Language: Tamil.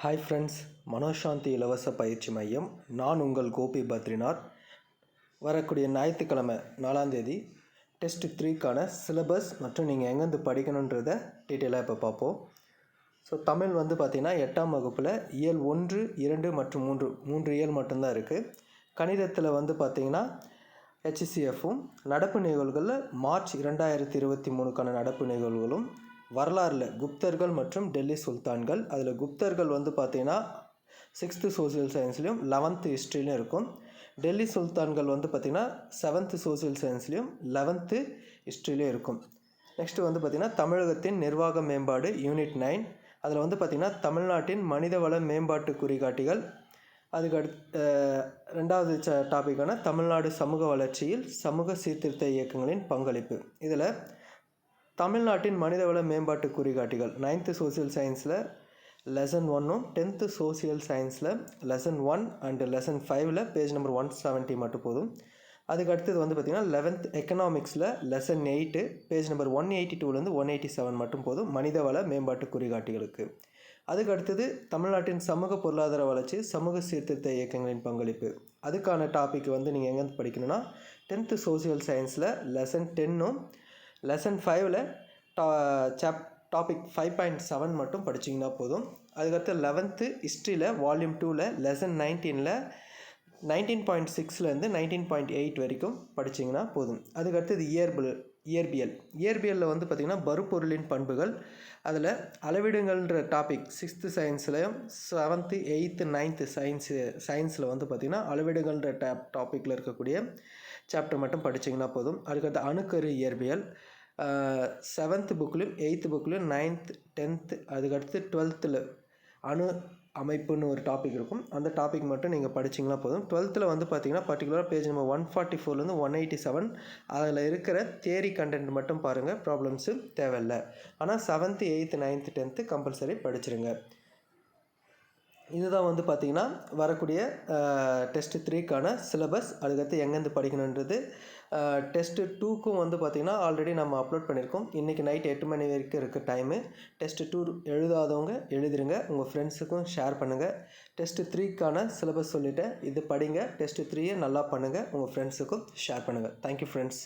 ஹாய் ஃப்ரெண்ட்ஸ், மனோசாந்தி இலவச பயிற்சி மையம். நான் உங்கள் கோபி பத்ரிநாத். வரக்கூடிய ஞாயிற்றுக்கிழமை 4ஆம் தேதி டெஸ்ட் 3க்கான சிலபஸ் மற்றும் நீங்கள் எங்கேருந்து படிக்கணுன்றதை டீட்டெயிலாக இப்போ பார்ப்போம். ஸோ தமிழ் பார்த்திங்கன்னா 8ஆம் வகுப்பில் இயல் 1, 2 மற்றும் 3 இயல் மட்டும்தான் இருக்குது. கணிதத்தில் பார்த்திங்கன்னா HCFும், நடப்பு நிகழ்வுகளில் மார்ச் 2023க்கான நடப்பு நிகழ்வுகளும், வரலாறில் குப்தர்கள் மற்றும் டெல்லி சுல்தான்கள். அதில் குப்தர்கள் பார்த்திங்கன்னா 6th சோசியல் சயின்ஸ்லேயும் 11th ஹிஸ்ட்ரிலையும் இருக்கும். டெல்லி சுல்தான்கள் பார்த்திங்கன்னா 7th சோசியல் சயின்ஸ்லேயும் 11th ஹிஸ்ட்ரிலையும் இருக்கும். நெக்ஸ்ட்டு பார்த்திங்கன்னா தமிழகத்தின் நிர்வாக மேம்பாடு யூனிட் 9. அதில் பார்த்திங்கன்னா தமிழ்நாட்டின் மனிதவள மேம்பாட்டு குறிகாட்டிகள். அதுக்கு ரெண்டாவது டாப்பிக்கான தமிழ்நாடு சமூக வளர்ச்சியில் சமூக சீர்திருத்த இயக்கங்களின் பங்களிப்பு. இதில் தமிழ்நாட்டின் மனிதவள மேம்பாட்டு குறிகாட்டிகள் 9th சோசியல் சயின்ஸில் லெசன் 1ம், 10th சோசியல் சயின்ஸில் லெசன் 1 அண்டு லெசன் 5ல் பேஜ் நம்பர் 170 மட்டும் போதும். அதுக்கு அடுத்தது பார்த்திங்கன்னா 11th எக்கனாமிக்ஸில் லெசன் 8 பேஜ் நம்பர் 182லேருந்து 187 மட்டும் போதும் மனிதவள மேம்பாட்டு குறிகாட்டிகளுக்கு. அதுக்கு அடுத்தது தமிழ்நாட்டின் சமூக பொருளாதார வளர்ச்சி சமூக சீர்திருத்த இயக்கங்களின் பங்களிப்பு. அதுக்கான டாபிக் நீங்கள் எங்கேருந்து படிக்கணும்னா 10th சோசியல் சயின்ஸில் லெசன் 10ம், லெசன் 5ல் டாபிக் 5.7 மட்டும் படிச்சிங்கன்னா போதும். அதுக்கடுத்து 11th ஹிஸ்ட்ரியில் வால்யூம் 2ல் லெசன் 19ல் 19.6லேருந்து 19.8 வரைக்கும் படிச்சிங்கன்னா போதும். அதுக்கடுத்தது இயற்பியலில் பார்த்திங்கன்னா பருப்பொருளின் பண்புகள். அதில் அளவிடுங்கள்ன்ற topic 6th சயின்ஸ்லையும் 7th 8th 9th சயின்ஸில் பார்த்திங்கன்னா அளவிடுங்கள்ன்ற டாப்பிக்கில் இருக்கக்கூடிய சாப்டர் மட்டும் படிச்சிங்கன்னா போதும். அதுக்கடுத்து அணுக்கரு இயற்பியல் 7th புக்லேயும் 8th புக்லேயும் 9th 10th அதுக்கடுத்து 12th அணு அமைப்புன்னு ஒரு டாபிக் இருக்கும். அந்த டாபிக் மட்டும் நீங்கள் படிச்சிங்கன்னா போதும். 12th பார்த்திங்கன்னா பர்டிகுலராக பேஜ் நம்பர் 144லேருந்து 187 அதில் இருக்கிற தியரி கண்டென்ட் மட்டும் பாருங்கள், ப்ராப்ளம்ஸு தேவையில்லை. ஆனால் 7th 8th 9th 10th compulsory படிச்சிருங்க. இதுதான் பார்த்திங்கன்னா வரக்கூடிய டெஸ்ட் 3க்கான சிலபஸ். அதுக்கடுத்து எங்கேருந்து படிக்கணுன்றது. டெஸ்ட்டு 2க்கும் பார்த்திங்கன்னா ஆல்ரெடி நம்ம அப்லோட் பண்ணியிருக்கோம். இன்றைக்கி நைட் 8 மணி வரைக்கும் இருக்குது டைமு. டெஸ்ட் 2 எழுதாதவங்க எழுதிருங்க, உங்கள் ஃப்ரெண்ட்ஸுக்கும் ஷேர் பண்ணுங்கள். டெஸ்ட் 3க்கான சிலபஸ் சொல்லிவிட்டேன், இது படிங்க. டெஸ்ட் 3 நல்லா பண்ணுங்கள், உங்கள் ஃப்ரெண்ட்ஸுக்கும் ஷேர் பண்ணுங்கள். Thank you friends.